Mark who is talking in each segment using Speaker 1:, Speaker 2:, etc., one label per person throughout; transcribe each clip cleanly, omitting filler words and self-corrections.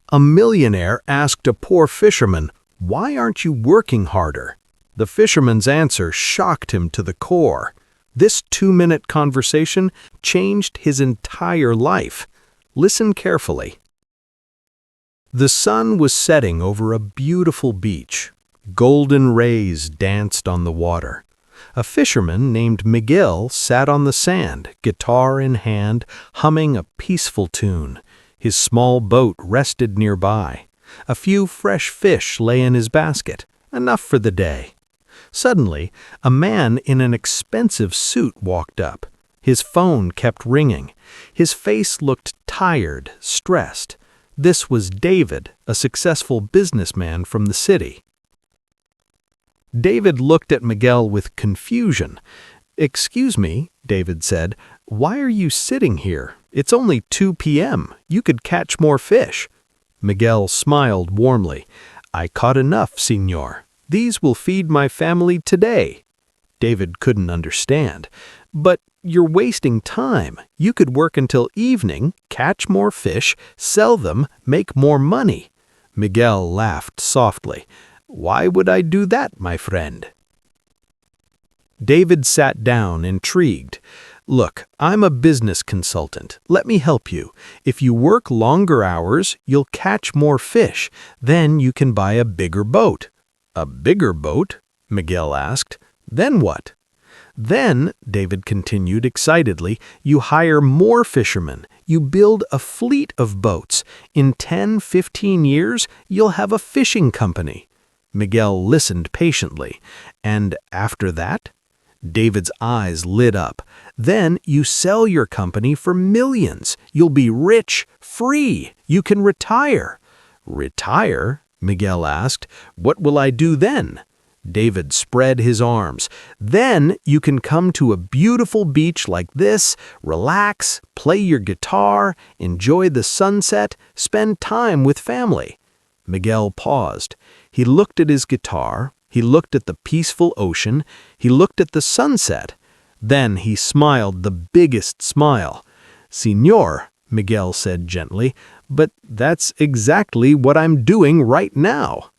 Speaker 1: A millionaire asked a poor fisherman, "Why aren't you working harder?" The fisherman's answer shocked him to the core. This 2-minute conversation changed his entire life. Listen carefully. The sun was setting over a beautiful beach. Golden rays danced on the water. A fisherman named Miguel sat on the sand, guitar in hand, humming a peaceful tune. His small boat rested nearby. A few fresh fish lay in his basket, enough for the day. Suddenly, a man in an expensive suit walked up. His phone kept ringing. His face looked tired, stressed. This was David, a successful businessman from the city. David looked at Miguel with confusion. "Excuse me," David said, "why are you sitting here? It's only 2 p.m. You could catch more fish." Miguel smiled warmly. "I caught enough, senor. These will feed my family today." David couldn't understand. "But you're wasting time. You could work until evening, catch more fish, sell them, make more money." Miguel laughed softly. "Why would I do that, my friend?" David sat down, intrigued. "Look, I'm a business consultant. Let me help you. If you work longer hours, you'll catch more fish. Then you can buy a bigger boat." "A bigger boat?" Miguel asked. "Then what?" "Then," David continued excitedly, "you hire more fishermen. You build a fleet of boats. In 10-15 years, you'll have a fishing company." Miguel listened patiently. "And after that?" David's eyes lit up. "Then you sell your company for millions. You'll be rich, free. You can retire." "Retire?" Miguel asked. "What will I do then?" David spread his arms. "Then you can come to a beautiful beach like this, relax, play your guitar, enjoy the sunset, spend time with family." Miguel paused. He looked at his guitar. He looked at the peaceful ocean. He looked at the sunset. Then he smiled the biggest smile. "Senor," Miguel said gently, "but that's exactly what I'm doing right now."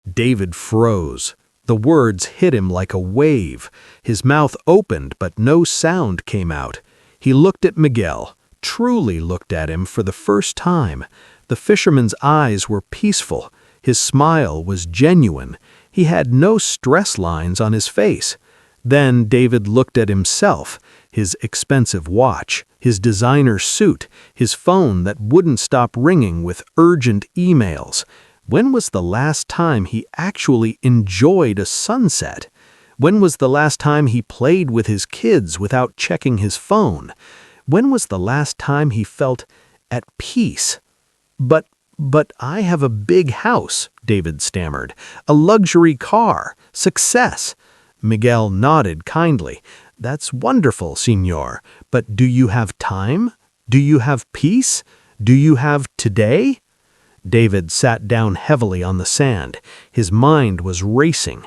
Speaker 1: David froze. The words hit him like a wave. His mouth opened, but no sound came out. He looked at Miguel, truly looked at him for the first time. The fisherman's eyes were peaceful. His smile was genuine. He had no stress lines on his face. Then David looked at himself, his expensive watch, his designer suit, his phone that wouldn't stop ringing with urgent emails. When was the last time he actually enjoyed a sunset? When was the last time he played with his kids without checking his phone? When was the last time he felt at peace? But I have a big house," David stammered, "a luxury car, success." Miguel nodded kindly. "That's wonderful, senor. But do you have time? Do you have peace? Do you have today?" David sat down heavily on the sand. His mind was racing.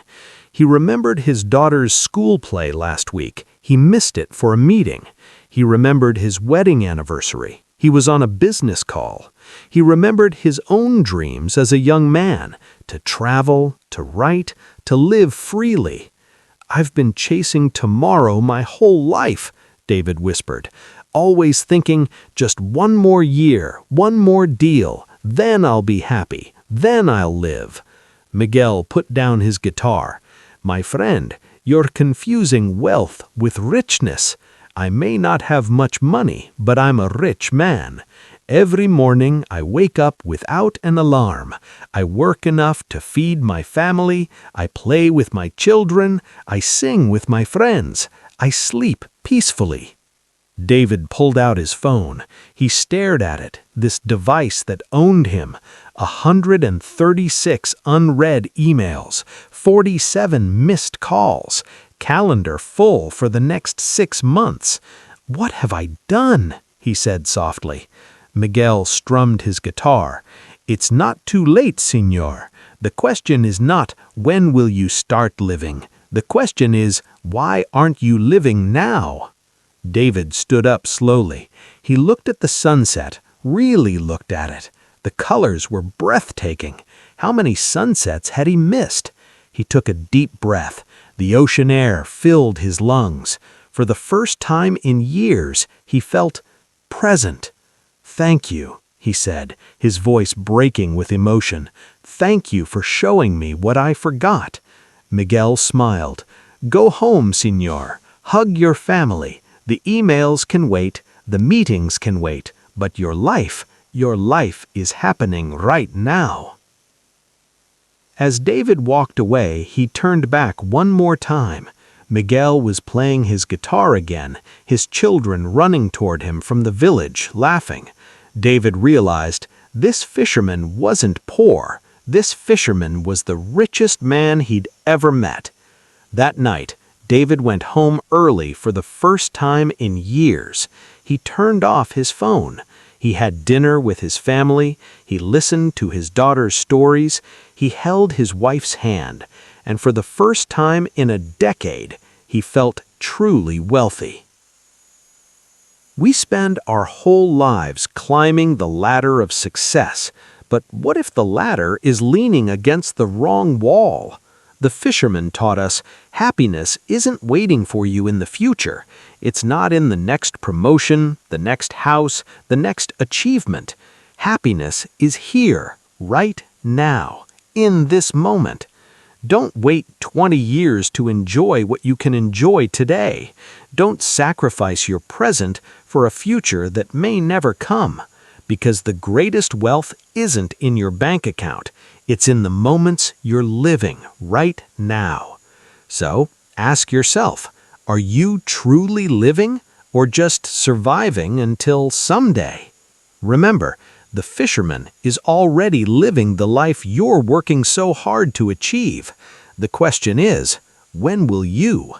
Speaker 1: He remembered his daughter's school play last week. He missed it for a meeting. He remembered his wedding anniversary. He was on a business call. He remembered his own dreams as a young man, to travel, to write, to live freely. "I've been chasing tomorrow my whole life," David whispered, "always thinking, just one more year, one more deal, then I'll be happy, then I'll live." Miguel put down his guitar. "My friend, you're confusing wealth with richness. I may not have much money, but I'm a rich man. Every morning I wake up without an alarm. I work enough to feed my family. I play with my children. I sing with my friends. I sleep peacefully." David pulled out his phone. He stared at it, this device that owned him. 136 unread emails, 47 missed calls, calendar full for the next 6 months. "What have I done?" he said softly. Miguel strummed his guitar. "It's not too late, senor. The question is not, when will you start living? The question is, why aren't you living now?" David stood up slowly. He looked at the sunset, really looked at it. The colors were breathtaking. How many sunsets had he missed? He took a deep breath. The ocean air filled his lungs. For the first time in years, he felt present. "Thank you," he said, his voice breaking with emotion. "Thank you for showing me what I forgot." Miguel smiled. "Go home, señor. Hug your family. The emails can wait, the meetings can wait, but your life is happening right now." As David walked away, he turned back one more time. Miguel was playing his guitar again, his children running toward him from the village, laughing. David realized this fisherman wasn't poor. This fisherman was the richest man he'd ever met. That night, David went home early for the first time in years. He turned off his phone. He had dinner with his family. He listened to his daughter's stories. He held his wife's hand. And for the first time in a decade, he felt truly wealthy. We spend our whole lives climbing the ladder of success, but what if the ladder is leaning against the wrong wall? The fisherman taught us happiness isn't waiting for you in the future. It's not in the next promotion, the next house, the next achievement. Happiness is here, right now, in this moment. Don't wait 20 years to enjoy what you can enjoy today. Don't sacrifice your present for a future that may never come. Because the greatest wealth isn't in your bank account. It's in the moments you're living right now. So, ask yourself, are you truly living or just surviving until someday? Remember, the fisherman is already living the life you're working so hard to achieve. The question is, when will you?